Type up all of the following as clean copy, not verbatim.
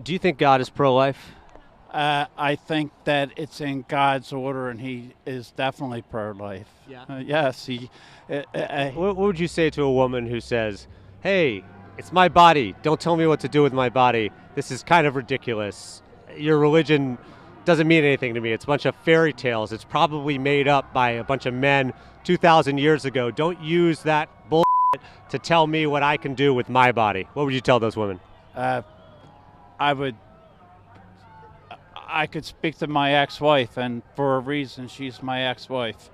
Do you think God is pro-life? I think that it's in God's order, and He is definitely pro-life. Yeah. Yes, He. What would you say to a woman who says, hey, it's my body, don't tell me what to do with my body, this is kind of ridiculous, your religion doesn't mean anything to me, it's a bunch of fairy tales, it's probably made up by a bunch of men 2,000 years ago, don't use that bullshit to tell me what I can do with my body? What would you tell those women? I could speak to my ex-wife, and for a reason, she's my ex-wife.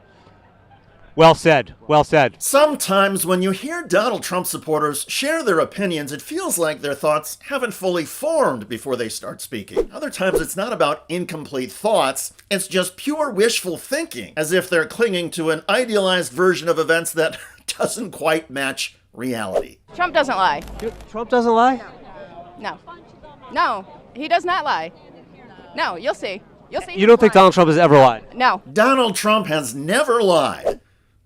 Well said. Well said. Sometimes when you hear Donald Trump supporters share their opinions, it feels like their thoughts haven't fully formed before they start speaking. Other times it's not about incomplete thoughts, it's just pure wishful thinking, as if they're clinging to an idealized version of events that doesn't quite match reality. Trump doesn't lie. Trump doesn't lie? No. No, he does not lie. No, you'll see. You'll see. You don't think Donald Trump has ever lied? No. Donald Trump has never lied.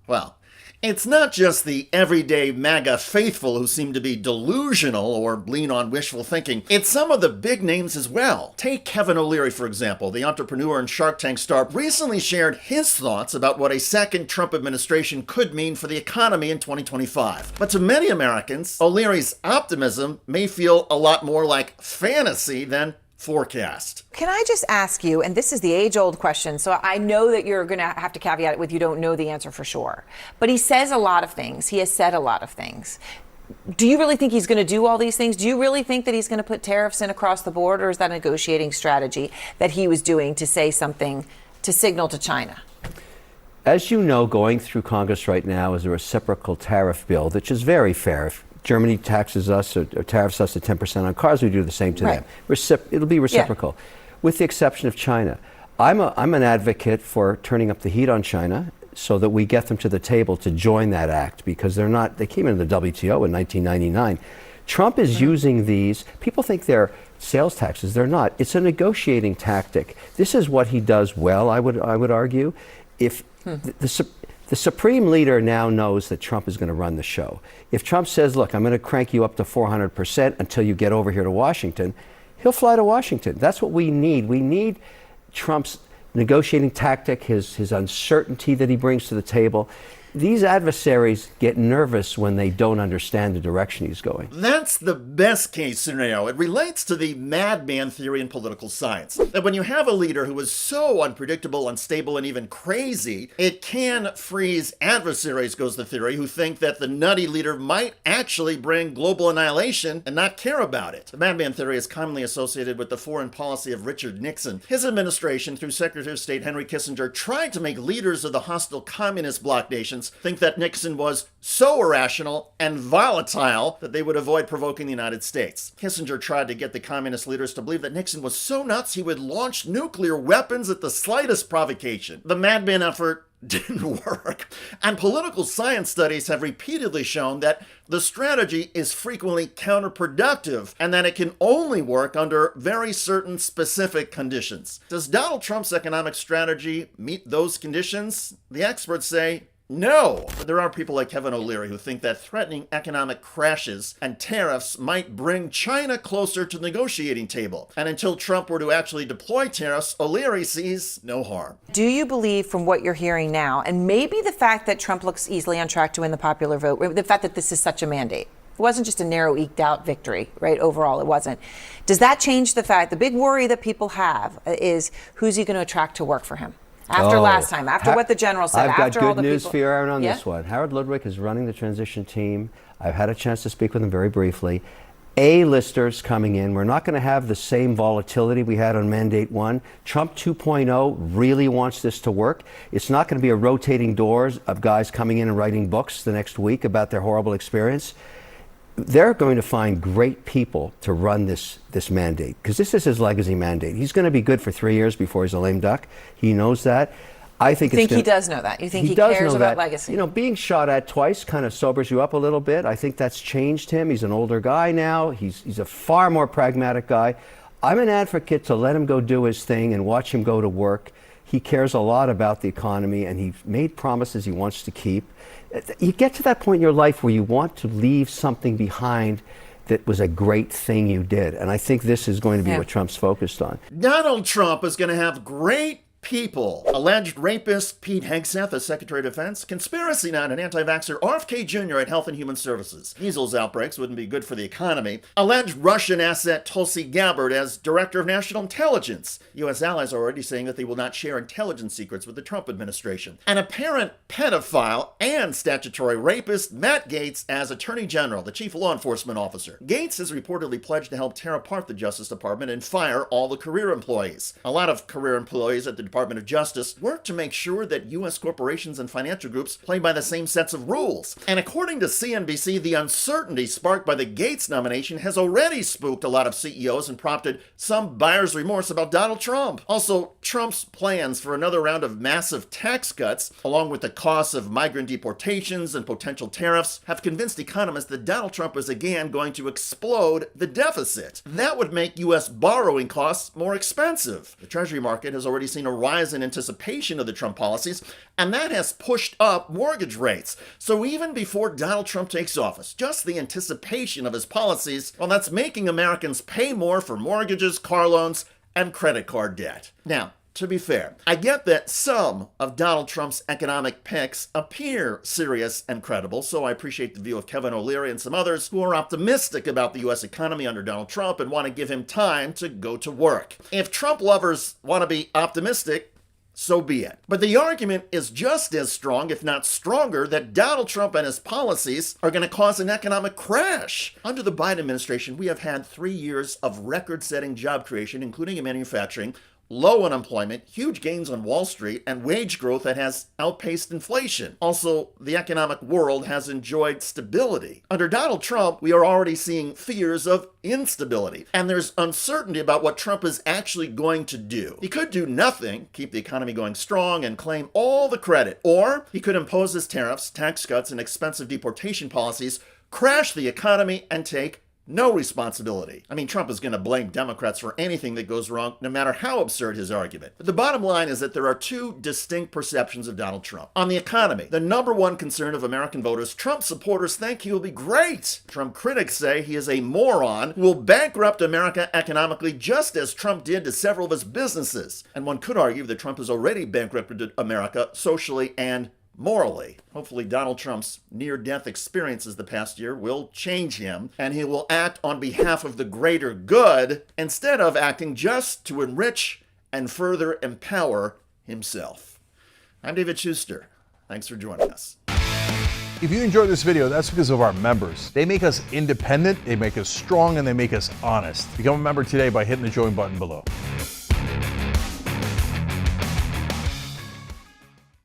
Well, it's not just the everyday MAGA faithful who seem to be delusional or lean on wishful thinking. It's some of the big names as well. Take Kevin O'Leary, for example. The entrepreneur and Shark Tank star recently shared his thoughts about what a second Trump administration could mean for the economy in 2025. But to many Americans, O'Leary's optimism may feel a lot more like fantasy than forecast. Can I just ask you, and this is the age-old question, so I know that you're going to have to caveat it with you don't know the answer for sure. But he says a lot of things. He has said a lot of things. Do you really think he's going to do all these things? Do you really think that he's going to put tariffs in across the board, or is that a negotiating strategy that he was doing to say something to signal to China? As you know, going through Congress right now is a reciprocal tariff bill, which is very fair. If Germany taxes us or tariffs us at 10% on cars, we do the same to them. It'll be reciprocal, with the exception of China. I'm an advocate for turning up the heat on China so that we get them to the table to join that act, because they came into the WTO in 1999. Trump is using these, people think they're sales taxes, they're not. It's a negotiating tactic. This is what he does well, I would argue. If the Supreme Leader now knows that Trump is going to run the show. If Trump says, look, I'm going to crank you up to 400% until you get over here to Washington, he'll fly to Washington. That's what we need. We need Trump's negotiating tactic, his uncertainty that he brings to the table. These adversaries get nervous when they don't understand the direction he's going. That's the best case scenario. It relates to the madman theory in political science. That when you have a leader who is so unpredictable, unstable, and even crazy, it can freeze adversaries, goes the theory, who think that the nutty leader might actually bring global annihilation and not care about it. The madman theory is commonly associated with the foreign policy of Richard Nixon. His administration, through Secretary of State Henry Kissinger, tried to make leaders of the hostile communist bloc nations think that Nixon was so irrational and volatile that they would avoid provoking the United States. Kissinger tried to get the communist leaders to believe that Nixon was so nuts he would launch nuclear weapons at the slightest provocation. The madman effort didn't work. And political science studies have repeatedly shown that the strategy is frequently counterproductive and that it can only work under very certain specific conditions. Does Donald Trump's economic strategy meet those conditions? The experts say no. But there are people like Kevin O'Leary who think that threatening economic crashes and tariffs might bring China closer to the negotiating table. And until Trump were to actually deploy tariffs, O'Leary sees no harm. Do you believe, from what you're hearing now, and maybe the fact that Trump looks easily on track to win the popular vote, the fact that this is such a mandate, it wasn't just a narrow, eked out victory, right? Overall, it wasn't. Does that change the fact, the big worry that people have is who's he going to attract to work for him? After last time, after what the general said, I've after got all the good news people. for you, Aaron, on this one. Howard Ludwig is running the transition team. I've had a chance to speak with him very briefly. A-listers coming in. We're not going to have the same volatility we had on Mandate 1. Trump 2.0 really wants this to work. It's not going to be a rotating doors of guys coming in and writing books the next week about their horrible experience. They're going to find great people to run this mandate, because this is his legacy mandate. He's going to be good for 3 years before he's a lame duck. He knows that. I think he does know that? You think he cares about legacy? You know, being shot at twice kind of sobers you up a little bit. I think that's changed him. He's an older guy now. He's a far more pragmatic guy. I'm an advocate to let him go do his thing and watch him go to work. He cares a lot about the economy, and he's made promises he wants to keep. You get to that point in your life where you want to leave something behind that was a great thing you did. And I think this is going to be Yeah. what Trump's focused on. Donald Trump is going to have great people. Alleged rapist Pete Hegseth as Secretary of Defense, conspiracy nut and anti-vaxxer RFK Jr. at Health and Human Services. Measles outbreaks wouldn't be good for the economy. Alleged Russian asset Tulsi Gabbard as Director of National Intelligence. U.S. allies are already saying that they will not share intelligence secrets with the Trump administration. An apparent pedophile and statutory rapist Matt Gaetz as Attorney General, the Chief Law Enforcement Officer. Gaetz has reportedly pledged to help tear apart the Justice Department and fire all the career employees. A lot of career employees at the Department of Justice work to make sure that U.S. corporations and financial groups play by the same sets of rules. And according to CNBC, the uncertainty sparked by the Gaetz nomination has already spooked a lot of CEOs and prompted some buyer's remorse about Donald Trump. Also, Trump's plans for another round of massive tax cuts, along with the costs of migrant deportations and potential tariffs, have convinced economists that Donald Trump is again going to explode the deficit. That would make U.S. borrowing costs more expensive. The Treasury market has already seen a rise in anticipation of the Trump policies, and that has pushed up mortgage rates. So even before Donald Trump takes office, just the anticipation of his policies, well, that's making Americans pay more for mortgages, car loans, and credit card debt. Now, to be fair, I get that some of Donald Trump's economic picks appear serious and credible, so I appreciate the view of Kevin O'Leary and some others who are optimistic about the U.S. economy under Donald Trump and want to give him time to go to work. If Trump lovers want to be optimistic, so be it. But the argument is just as strong, if not stronger, that Donald Trump and his policies are going to cause an economic crash. Under the Biden administration, we have had 3 years of record-setting job creation, including in manufacturing, low unemployment, huge gains on Wall Street, and wage growth that has outpaced inflation. Also, the economic world has enjoyed stability. Under Donald Trump, we are already seeing fears of instability, and there's uncertainty about what Trump is actually going to do. He could do nothing, keep the economy going strong, and claim all the credit, or he could impose his tariffs, tax cuts, and expensive deportation policies, crash the economy, and take no responsibility. I mean, Trump is going to blame Democrats for anything that goes wrong, no matter how absurd his argument. But the bottom line is that there are two distinct perceptions of Donald Trump. On the economy, the number one concern of American voters, Trump supporters think he will be great. Trump critics say he is a moron who will bankrupt America economically, just as Trump did to several of his businesses. And one could argue that Trump has already bankrupted America socially and morally. Hopefully Donald Trump's near-death experiences the past year will change him, and he will act on behalf of the greater good instead of acting just to enrich and further empower himself. I'm David Shuster. Thanks for joining us. If you enjoyed this video, that's because of our members. They make us independent, they make us strong, and they make us honest. Become a member today by hitting the join button below.